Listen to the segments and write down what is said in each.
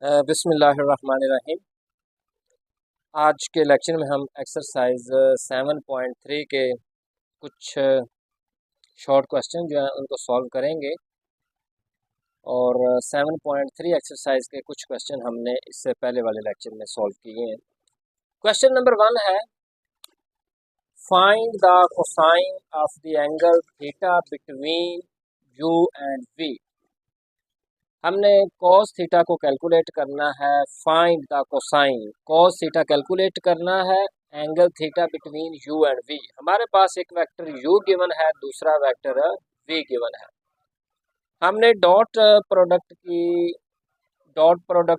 बिस्मिल्लाहिर्रहमानिर्रहीम। आज के लेक्चर में हम एक्सरसाइज 7.3 के कुछ शॉर्ट क्वेश्चन जो हैं उनको सॉल्व करेंगे। और 7.3 एक्सरसाइज के कुछ क्वेश्चन हमने इससे पहले वाले लेक्चर में सॉल्व किए हैं। क्वेश्चन नंबर 1 है, find the cosine of the angle theta between u and v. हमने cos थीटा को कैलकुलेट करना है। Find the cosine, cos theta calculate करना है, angle theta between u and v। हमारे पास एक वेक्टर u गिवन है, दूसरा वेक्टर v गिवन है। हमने डॉट प्रोडक्ट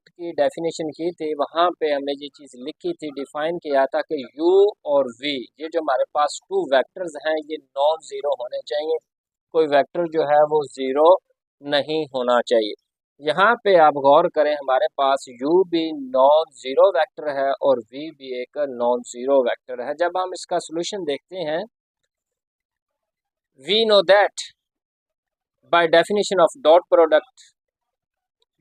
की डेफिनेशन की थी, वहाँ पे हमने ये चीज़ लिखी थी, डिफाइन किया था कि u और v ये जो हमारे पास टू वेक्टर्स हैं ये नॉन ज़ीरो होने चाहिए। कोई वेक्टर जो है वो ज़ीरो नहीं होना चाहिए। यहाँ पे आप गौर करें, हमारे पास u भी नॉन ज़ीरो वेक्टर है और v भी एक नॉन ज़ीरो वेक्टर है। जब हम इसका सोल्यूशन देखते हैं, we know that by definition of dot product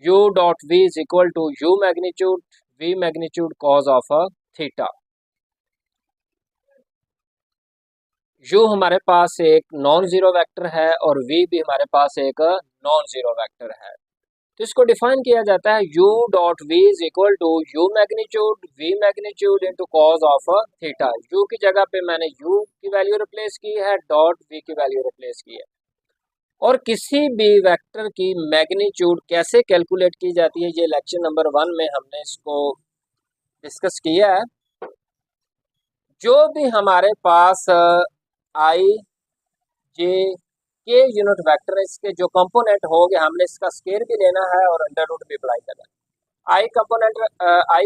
u dot v is equal to u magnitude v magnitude cos of theta. u हमारे पास एक नॉन ज़ीरो वेक्टर है और v भी हमारे पास एक नॉन ज़ीरो वेक्टर है। तो इसको डिफाइन किया जाता है u dot v is equal to u magnitude v magnitude into cos of theta. u की जगह पे मैंने u की वैल्यू रिप्लेस की है, डॉट v की वैल्यू रिप्लेस की है। और किसी भी वेक्टर की मैग्नीट्यूड कैसे कैलकुलेट की जाती है, ये लेक्चर नंबर 1 में हमने इसको डिस्कस किया है। जो भी हमारे पास आई जे के यूनिट वेक्टर है, इसके जो कंपोनेंट होंगे हमने इसका स्केयर भी लेना है और अंडर रूट भी अप्लाई करना है। आई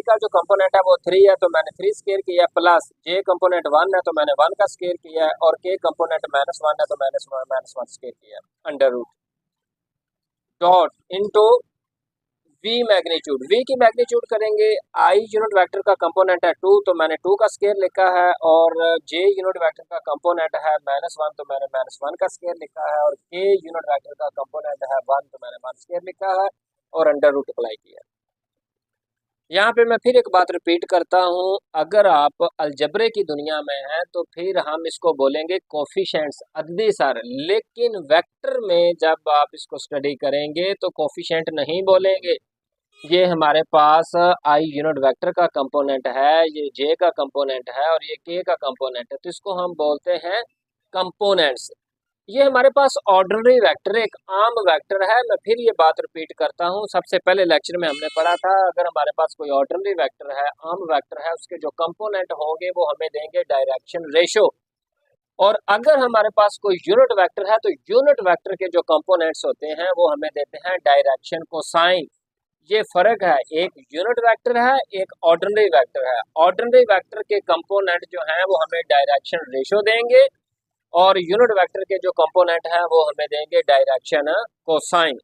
का जो कंपोनेंट है वो 3 है, तो मैंने 3 स्केयर किया, प्लस जे कंपोनेंट 1 है तो मैंने 1 का स्केयर किया है, और के कंपोनेंट -1 है तो मैंने -1 स्केयर किया under root dot into v magnitude. V की मैग्नीट्यूड करेंगे, आई यूनिट वेक्टर का कंपोनेंट है 2 तो मैंने 2 का स्केयर लिखा है, और जे यूनिट वेक्टर का कंपोनेंट है -1 तो मैंने -1 का स्केयर लिखा है, और के यूनिट वेक्टर का कंपोनेंट है 1 तो मैंने 1 स्केयर लिखा है और अंडर रूट अप्लाई किया। यहाँ पे मैं फिर एक बात रिपीट करता हूँ, अगर आप अलजबरे की दुनिया में हैं तो फिर हम इसको बोलेंगे कोफिशेंट्स, अददी सार। लेकिन वेक्टर में जब आप इसको स्टडी करेंगे तो कोफिशेंट नहीं बोलेंगे। ये हमारे पास आई यूनिट वेक्टर का कंपोनेंट है, ये जे का कंपोनेंट है और ये के का कंपोनेंट है, तो इसको हम बोलते हैं कंपोनेंट्स। ये हमारे पास ऑर्डिनरी वेक्टर, एक आम वेक्टर है। मैं फिर ये बात रिपीट करता हूँ, सबसे पहले लेक्चर में हमने पढ़ा था, अगर हमारे पास कोई ऑर्डिनरी वेक्टर है, आम वेक्टर है, उसके जो कंपोनेंट होंगे वो हमें देंगे डायरेक्शन रेशो। और अगर हमारे पास कोई यूनिट वेक्टर है तो यूनिट वेक्टर के जो कंपोनेंट्स होते हैं वो हमें देते हैं डायरेक्शन कोसाइन। ये फर्क है, एक यूनिट वेक्टर है, एक ऑर्डिनरी वेक्टर है। ऑर्डिनरी वेक्टर के कंपोनेंट जो हैं वो हमें डायरेक्शन रेशो देंगे, और यूनिट वेक्टर के जो कंपोनेंट हैं वो हमें देंगे डायरेक्शन कोसाइन।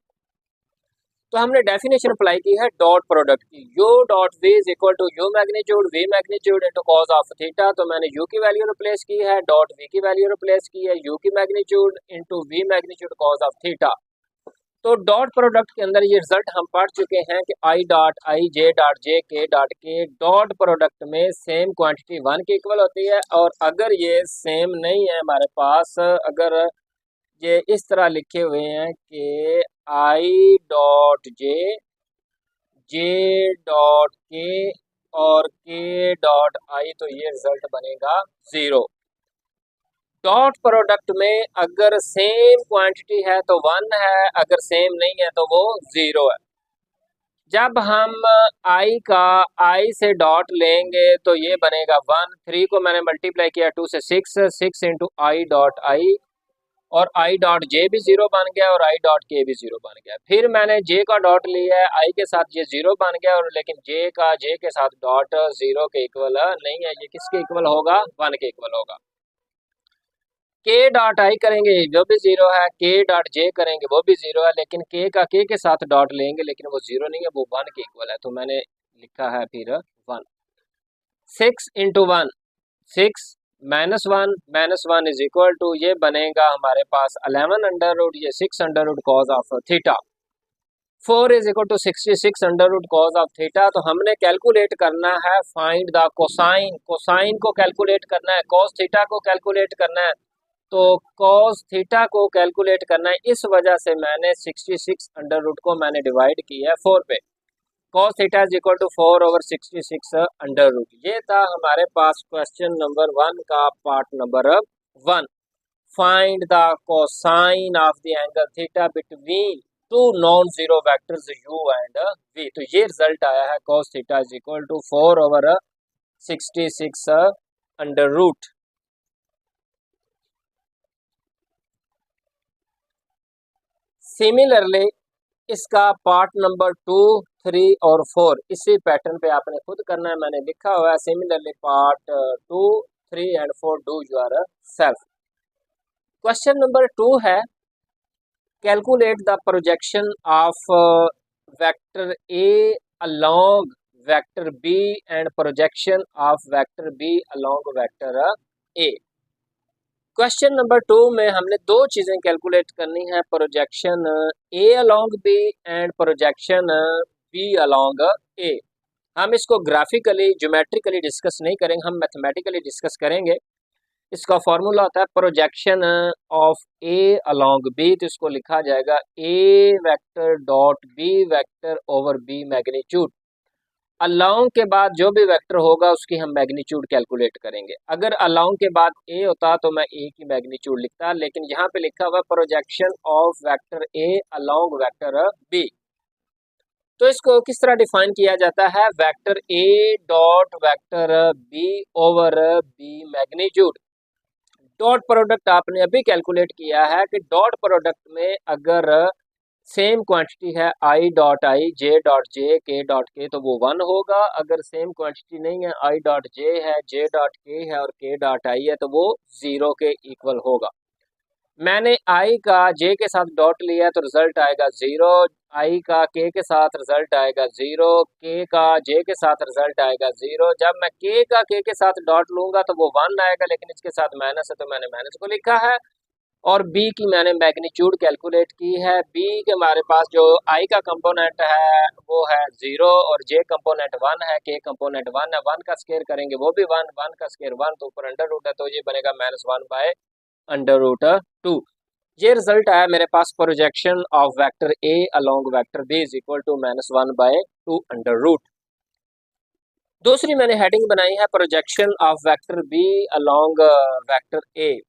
तो हमने डेफिनेशन अप्लाई की है डॉट प्रोडक्ट की, u dot v is equal to u magnitude v magnitude into cos of theta. तो मैंने u की वैल्यू रिप्लेस की है, डॉट v की वैल्यू रिप्लेस की है, u की magnitude into v magnitude cos of theta. तो डॉट प्रोडक्ट के अंदर ये रिजल्ट हम पढ़ चुके हैं कि I dot I J dot J के डॉट के डॉट प्रोडक्ट में सेम क्वांटिटी 1 के इक्वल होती है। और अगर ये सेम नहीं है हमारे पास, अगर ये इस तरह लिखे हुए हैं कि I dot J J dot के और के डॉट आई, तो ये रिजल्ट बनेगा 0। डॉट प्रोडक्ट में अगर सेम क्वांटिटी है तो 1 है, अगर सेम नहीं है तो वो 0 है। जब हम आई का आई से डॉट लेंगे तो ये बनेगा 1। 3 को मैंने मल्टीप्लाई किया 2 से 6 इंटू आई डॉट आई, और आई डॉट जे भी 0 बन गया और आई डॉट के भी 0 बन गया। फिर मैंने जे का डॉट लिया है, आई के साथ ये 0 बन गया, और लेकिन जे के साथ डॉट 0 के इक्वल नहीं है, ये किसके इक्वल होगा? 1 के इक्वल होगा। के डॉट आई करेंगे वो भी 0 है, के डॉट जे करेंगे वो भी 0 है, लेकिन के का के साथ डॉट लेंगे लेकिन वो 0 नहीं है, वो 1 के इक्वल है। तो मैंने लिखा है फिर 1। 6 इंटू 1 6 -1 इज इक्वल टू, ये बनेगा हमारे पास 11 अंडर रूट, ये 6 under root cos of theta. 4 is equal to 66 under root cos of theta. तो हमने कैलकुलेट करना है फाइंड द कोसाइन, कोसाइन को कैलकुलेट करना है, कॉस थीटा को कैलकुलेट करना है। तो कॉस थीटा को कैलकुलेट करना है, इस वजह से मैंने 66 अंडर रूट को मैंने डिवाइड किया है 4 पे। Cos theta is equal to 4 over 66 under root. ये था हमारे पास क्वेश्चन नंबर 1 का part number 1। Find the cosine of the angle theta between two non zero vectors u and v। तो ये रिजल्ट आया है cos theta is equal to 4 over 66 under root. Similarly इसका पार्ट नंबर 2, 3 और 4 इसी pattern पे आपने खुद करना है, मैंने लिखा हुआ है similarly part 2, 3 and 4 do yourself. Question number 2 है calculate the projection of vector A along vector B and projection of vector B along vector A. Question number 2 में हमने दो चीजें कैलकुलेट करनी है, projection A along B and projection B along A. हम इसको graphically geometrically discuss नहीं करेंगे, हम मैथमेटिकली डिस्कस करेंगे। इसका फॉर्मूला होता है projection of A along B, तो इसको लिखा जाएगा A vector dot B vector over B magnitude. Along के बाद जो भी वेक्टर होगा उसकी हम मैग्नीट्यूड कैलकुलेट करेंगे। अगर अलोंग के बाद ए होता तो मैं ए की मैग्नीट्यूड लिखता, लेकिन यहाँ पे लिखा हुआ projection of vector A along vector B. तो इसको किस तरह डिफाइन किया जाता है, vector A dot vector B over B magnitude. Dot product आपने अभी कैलकुलेट किया है कि डॉट प्रोडक्ट में अगर सेम क्वांटिटी है I dot I, J dot J, के डॉट के, तो वो 1 होगा। अगर सेम क्वांटिटी नहीं है, आई डॉट जे है, जे डॉट के है और के डॉट आई है, तो वो 0 के इक्वल होगा। मैंने आई का जे के साथ डॉट लिया है तो रिजल्ट आएगा 0, आई का के साथ रिजल्ट आएगा 0, के का जे के साथ रिजल्ट आएगा 0। जब मैं के का के साथ डॉट लूंगा तो वो 1 आएगा, लेकिन इसके साथ माइनस है तो मैंने माइनस को लिखा है। और बी की मैंने मैग्नीट्यूड कैलकुलेट की है। बी के हमारे पास जो आई का कंपोनेंट है वो है 0 और जे कंपोनेंट 1 है, के कंपोनेंट 1 है। 1 का स्क्वायर करेंगे वो भी 1, 1 का स्क्वायर 1, तो ऊपर अंडर रूट है तो ये बनेगा -1 बाय अंडर रूट 2। ये रिजल्ट आया मेरे पास projection of vector A along vector B is equal to -1 by 2 under root. दूसरी मैंने हेडिंग बनाई है projection of vector B along vector A.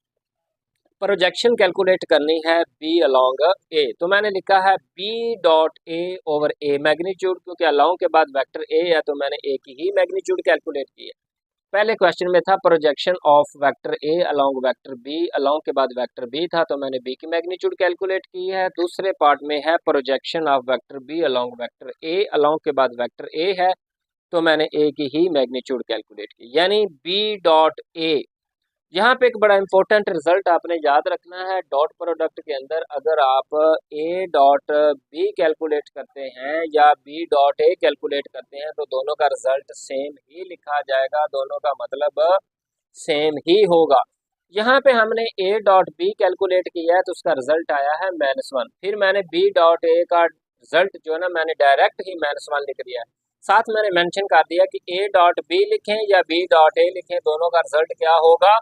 Projection calculate करनी है बी अलोंग ए, तो मैंने लिखा है B dot A over A magnitude, क्योंकि अलोंग के बाद वेक्टर ए है तो मैंने ए की ही मैग्नीट्यूड कैलकुलेट की है। पहले क्वेश्चन में था projection of vector A along vector B, along के बाद वेक्टर बी था तो मैंने बी की मैग्नीट्यूड कैलकुलेट की है। दूसरे पार्ट में है projection of vector B along vector A, along के बाद वेक्टर ए है तो मैंने ए की ही मैग्नीट्यूड कैलकुलेट की, यानी बी डॉट ए। यहाँ पे एक बड़ा इंपॉर्टेंट रिजल्ट आपने याद रखना है, डॉट प्रोडक्ट के अंदर अगर आप ए डॉट बी कैलकुलेट करते हैं या बी डॉट ए कैलकुलेट करते हैं तो दोनों का रिजल्ट सेम ही लिखा जाएगा, दोनों का मतलब सेम ही होगा। यहाँ पे हमने ए डॉट बी कैलकुलेट किया है तो उसका रिजल्ट आया है -1। फिर मैंने बी डॉट ए का रिजल्ट जो है ना मैंने डायरेक्ट ही -1 लिख दिया है। साथ मैंने मेंशन कर दिया कि ए डॉट बी लिखें या बी डॉट ए लिखें, दोनों का रिजल्ट क्या होगा,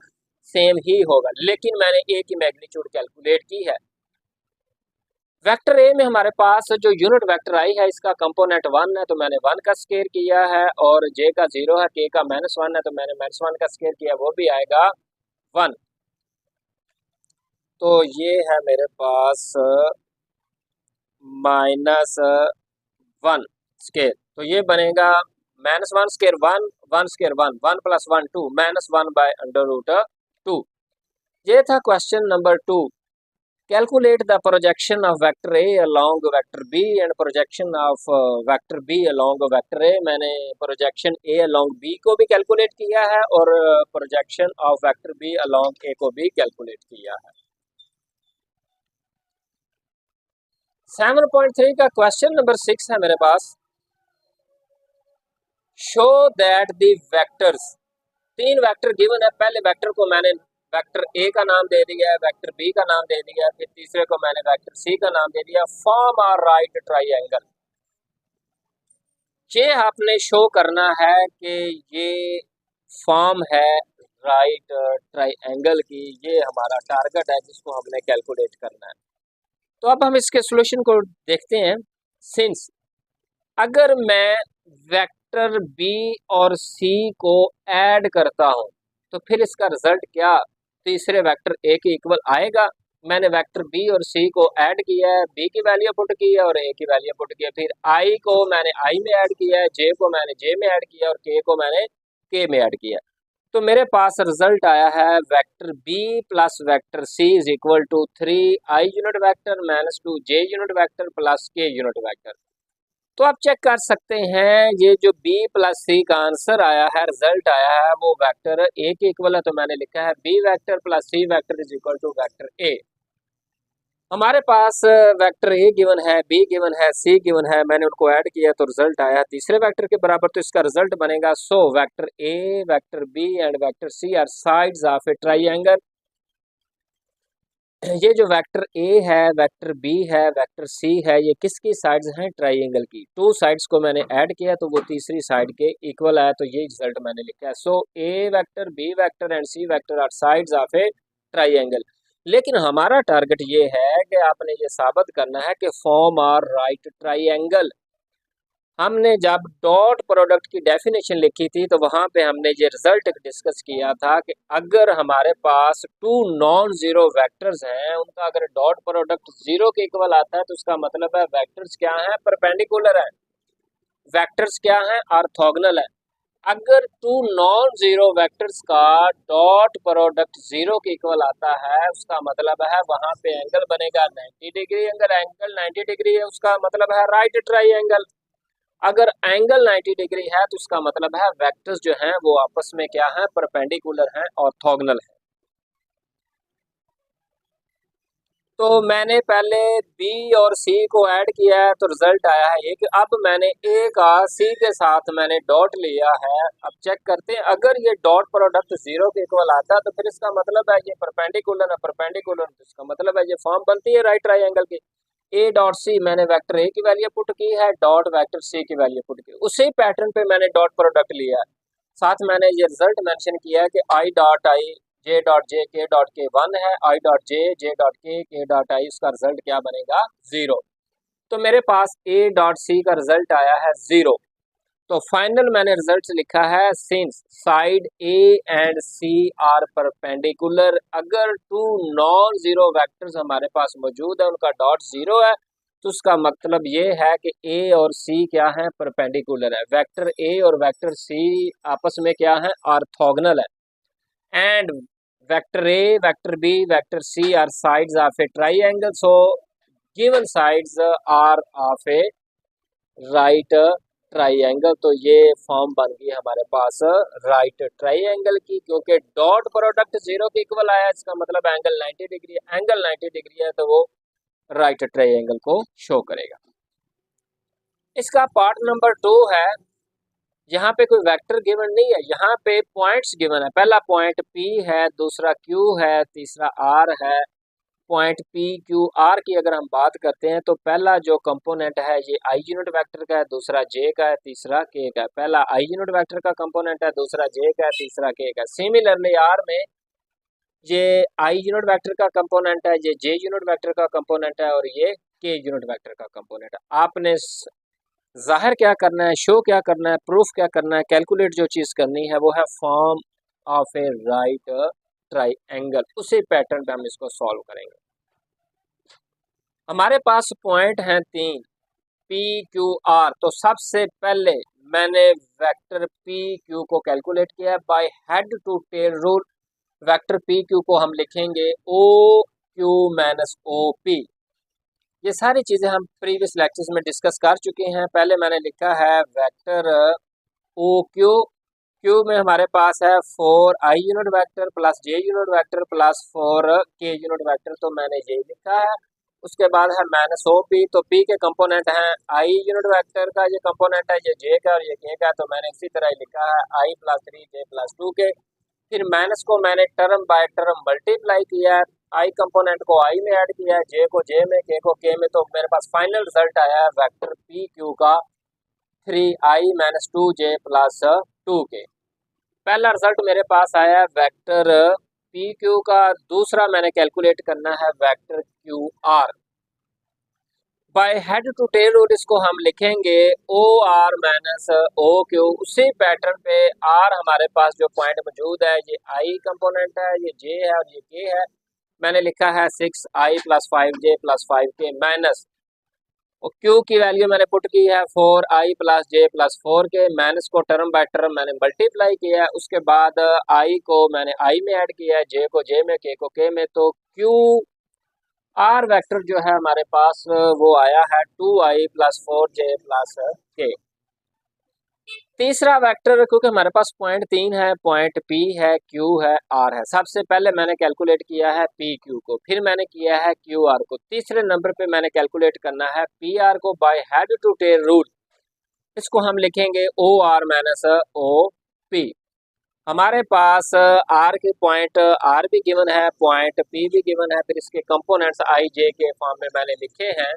सेम ही होगा। लेकिन मैंने ए की मैग्नीट्यूड कैलकुलेट की है। वेक्टर ए में हमारे पास जो यूनिट वेक्टर आई है इसका कंपोनेंट 1 है तो मैंने 1 का स्क्वायर किया है, और जे का 0 है, के का -1 है तो मैंने -1 का स्क्वायर किया, वो भी आएगा 1। तो ये है मेरे पास -1 स्क्वायर, तो ये बनेगा -1 square 1, 1 square 1, 1 + 1 2, -1 by under root 2। ये था question number 2। Calculate the projection of vector A along vector B and projection of vector B along vector A. मैंने प्रोजेक्शन ए अलोंग बी को भी कैलकुलेट किया है और projection of vector B along A को भी कैलकुलेट किया है। 7.3 का क्वेश्चन नंबर 6 है मेरे पास। Show that the vectors, 3 vector given है। पहले वेक्टर को मैंने वेक्टर ए का नाम दे दिया है, वेक्टर बी का नाम दे दिया है, फिर तीसरे को मैंने वेक्टर सी का नाम दे दिया, फॉर्म आर राइट ट्राइंगल। ये आपने शो करना है कि ये फॉर्म है राइट ट्राइंगल की, ये हमारा टारगेट है जिसको हमने कैलकुलेट करना है। तो अब हम इसके सॉल्यूशन को देखते हैं। सिंस अगर मैं वेक्टर बी और सी को ऐड करता हूं तो फिर इसका रिजल्ट क्या तीसरे वेक्टर ए के इक्वल आएगा। मैंने वेक्टर बी और सी को ऐड किया है, बी की वैल्यू पुट की है और ए की वैल्यू पुट की है, फिर आई को मैंने आई में ऐड किया है, जे को मैंने जे में ऐड किया और के को मैंने के में ऐड किया। तो मेरे पास रिजल्ट आया है vector B plus vector C is equal to 3i unit vector minus 2j unit vector plus K unit vector. तो आप चेक कर सकते हैं ये जो b प्लस सी का आंसर आया है, रिजल्ट आया है, वो वेक्टर ए के इक्वल है। तो मैंने लिखा है b vector plus C vector is equal to vector A. हमारे पास वेक्टर ए गिवन है, बी गिवन है, सी गिवन है, मैंने उनको ऐड किया तो रिजल्ट आया तीसरे वेक्टर के बराबर। तो इसका रिजल्ट बनेगा so vector A, vector B and vector C are sides of a triangle. ये जो वेक्टर ए है, वेक्टर बी है, वेक्टर सी है, ये किसकी साइड्स हैं? ट्राइंगल की। टू साइड्स को मैंने ऐड किया तो वो तीसरी साइड के इक्वल आया, तो ये रिजल्ट मैंने लिखा है। So A vector, B vector and C vector are sides of a triangle. लेकिन हमारा टारगेट ये है कि आपने ये साबित करना है कि फॉर्म आर राइट ट्राइंगल। हमने जब डॉट प्रोडक्ट की डेफिनेशन लिखी थी तो वहां पे हमने ये रिजल्ट डिस्कस किया था कि अगर हमारे पास टू नॉन जीरो वेक्टर्स हैं, उनका अगर डॉट प्रोडक्ट जीरो के इक्वल आता है तो उसका मतलब है वेक्टर्स क्या हैं? परपेंडिकुलर है। वेक्टर्स क्या हैं? ऑर्थोगोनल है। अगर टू नॉन जीरो वेक्टर्स का डॉट प्रोडक्ट जीरो के इक्वल आता है, उसका मतलब है वहां पे एंगल बनेगा 90 डिग्री। अगर एंगल 90 डिग्री है उसका मतलब है राइट ट्राइंगल। अगर एंगल 90 डिग्री है तो उसका मतलब है वेक्टर्स जो हैं वो आपस में क्या हैं? परपेंडिकुलर हैं, ऑर्थोगोनल हैं। तो मैंने पहले बी और सी को ऐड किया है तो रिजल्ट आया है ये कि अब मैंने ए का सी के साथ मैंने डॉट लिया है। अब चेक करते हैं, अगर ये डॉट प्रोडक्ट जीरो के इक्वल आता है तो फिर इसका मतलब है ये परपेंडिकुलर है, परपेंडिकुलर तो इसका मतलब है ये फॉर्म बनती है राइट ट्राइंगल की। ए डॉट सी मैंने वेक्टर ए की वैल्यू पुट की है, डॉट वेक्टर सी की वैल्यू पुट की, उसी पैटर्न पे मैंने डॉट प्रोडक्ट लिया है। साथ मैंने ये रिजल्ट मेंशन किया है कि I dot I, J dot J, के डॉट के 1 है, आई डॉट जे डॉट के डॉट आई, उसका रिजल्ट क्या बनेगा? 0। तो मेरे पास ए डॉट सी का रिजल्ट आया है 0। तो फाइनल मैंने रिजल्ट लिखा है since side A and C are perpendicular, अगर टू नॉन जीरो वेक्टर्स हमारे पास मौजूद है, उनका डॉट 0 है, तो उसका मतलब ये है कि ए और सी क्या है? परपेंडिकुलर है। वेक्टर ए और वेक्टर सी आपस में क्या है? ऑर्थोगोनल है। And vector A, vector B, vector C are sides of a triangle. So given sides are of a right triangle. तो ये फॉर्म बन गई हमारे पास राइट ट्राइंगल की, क्योंकि डॉट प्रोडक्ट 0 के इक्वल आया, इसका मतलब एंगल 90 डिग्री है। एंगल 90 डिग्री है तो वो राइट ट्राइंगल को शो करेगा। इसका पार्ट नंबर 2 है, यहाँ पे कोई वेक्टर गिवन नहीं है, यहाँ पे पॉइंट्स गिवन है। पहला पॉइंट P है, दूसरा Q है, तीसरा R है। पॉइंट P Q R की अगर हम बात करते हैं तो पहला जो कंपोनेंट है ये I यूनिट वेक्टर का है, दूसरा J का है, तीसरा K का है। पहला I यूनिट वेक्टर का कंपोनेंट है, दूसरा J का है, तीसरा K का है। सिमिलरली R में ये I यूनिट वेक्टर का कंपोनेंट है, ये J यूनिट वेक्टर का कंपोनेंट है और ये K यूनिट वेक्टर का कंपोनेंट है। आपने जाहिर क्या करना है, शो क्या करना है, प्रूफ क्या करना है, कैलकुलेट जो चीज़ करनी है वो है form of a right triangle. उसी पैटर्न पे हम इसको सॉल्व करेंगे। हमारे पास पॉइंट हैं 3 पी क्यू आर। तो सबसे पहले मैंने वेक्टर पी क्यू को कैलकुलेट किया by head to tail rule. Vector P Q को हम लिखेंगे O Q minus O P. ये सारी चीज़ें हम प्रीवियस लेक्चर्स में डिस्कस कर चुके हैं। पहले मैंने लिखा है वेक्टर ओ क्यू, क्यू में हमारे पास है 4i unit vector plus j unit vector plus 4k unit vector, तो मैंने ये लिखा है। उसके बाद है माइनस ओ पी, तो p के कंपोनेंट हैं i यूनिट वेक्टर का, ये कंपोनेंट है, ये j का और ये k का, तो मैंने इसी तरह ही लिखा है i plus 3 j plus 2k। फिर माइनस को मैंने टर्म बाय टर्म मल्टीप्लाई किया है, आई कंपोनेंट को आई में ऐड किया है, जे को जे में, के को के में, तो मेरे पास फाइनल रिजल्ट आया है वेक्टर पी क्यू का 3i minus 2j plus 2k। पहला रिजल्ट मेरे पास आया है वेक्टर पी क्यू का। दूसरा मैंने कैलकुलेट करना है vector Q R. By head to tail rule इसको हम लिखेंगे O R minus O Q. उसी पैटर्न पे आर हमारे पास जो पॉइंट मौजूद है, ये आई कंपोनेंट है, ये जे है और ये के है। मैंने लिखा है 6i plus 5j plus 5k minus, और क्यू की वैल्यू मैंने पुट की है 4i प्लस जे प्लस 4k। माइनस को टर्म बाय टर्म मैंने मल्टीप्लाई किया है, उसके बाद आई को मैंने आई में ऐड किया है, जे को जे में, के को के में, तो क्यू आर वेक्टर जो है हमारे पास वो आया है 2i प्लस 4j प्लस के। तीसरा वेक्टर, क्योंकि हमारे पास पॉइंट 3 है, पॉइंट पी है, क्यू है, आर है। सबसे पहले मैंने कैलकुलेट किया है पी क्यू को, फिर मैंने किया है क्यू आर को। तीसरे नंबर पे मैंने कैलकुलेट करना है पी आर को by head to tail rule. इसको हम लिखेंगे O R minus O P. हमारे पास आर के पॉइंट आर भी गिवन है, पॉइंट पी भी गिवन है, फिर इसके कंपोनेंट्स आई जे के फॉर्म में मैंने लिखे हैं।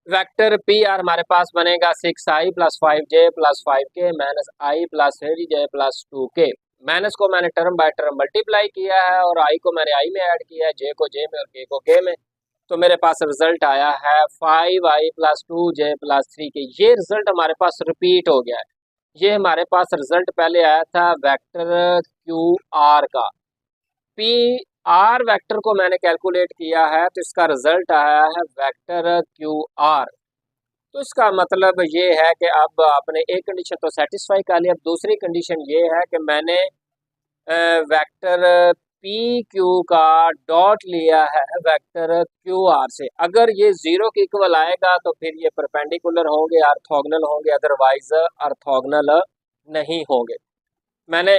वेक्टर पी आर हमारे पास बनेगा 6i plus 5j plus 5k minus i plus 3j plus 2k। Minus को मैंने टर्म बाय टर्म मल्टीप्लाई किया है, और आई को मैंने आई में ऐड किया है, जे को जे में और के को के में, तो मेरे पास रिजल्ट आया है 5i plus 2j plus 3k। ये रिजल्ट हमारे पास रिपीट हो गया है। ये हमारे पास रिजल्ट पहले आया था वेक्टर क्यू आर का। पी आर वेक्टर को मैंने कैलकुलेट किया है, तो इसका रिजल्ट आया है वेक्टर क्यू आर। तो इसका मतलब ये है कि अब आपने एक कंडीशन तो सेटिस्फाई कर लिया। अब दूसरी कंडीशन ये है कि मैंने वेक्टर पी क्यू का डॉट लिया है वेक्टर क्यू आर से। अगर ये जीरो के इक्वल आएगा तो फिर ये परपेंडिकुलर होंगे, ऑर्थोगोनल होंगे, अदरवाइज ऑर्थोगोनल नहीं होंगे। मैंने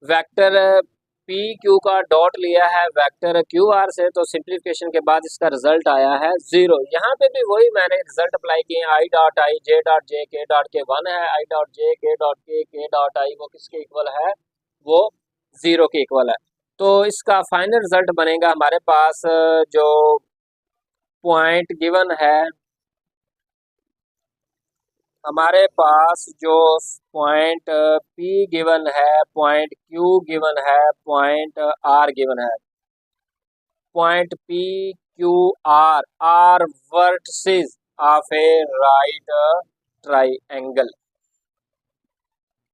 वेक्टर पी क्यू का डॉट लिया है वेक्टर क्यू आर से, तो सिंप्लीफिकेशन के बाद इसका रिजल्ट आया है 0। यहाँ पे भी वही मैंने रिजल्ट अप्लाई किए, I dot I, J dot J, के डॉट के 1 है, आई डॉट जे, के डॉट के डॉट आई, वो किसके इक्वल है, वो 0 के इक्वल है। तो इसका फाइनल रिजल्ट बनेगा हमारे पास जो पॉइंट गिवन है, हमारे पास जो पॉइंट P गिवन है, पॉइंट Q गिवन है, पॉइंट R गिवन है। Point P Q R are vertices of a right triangle.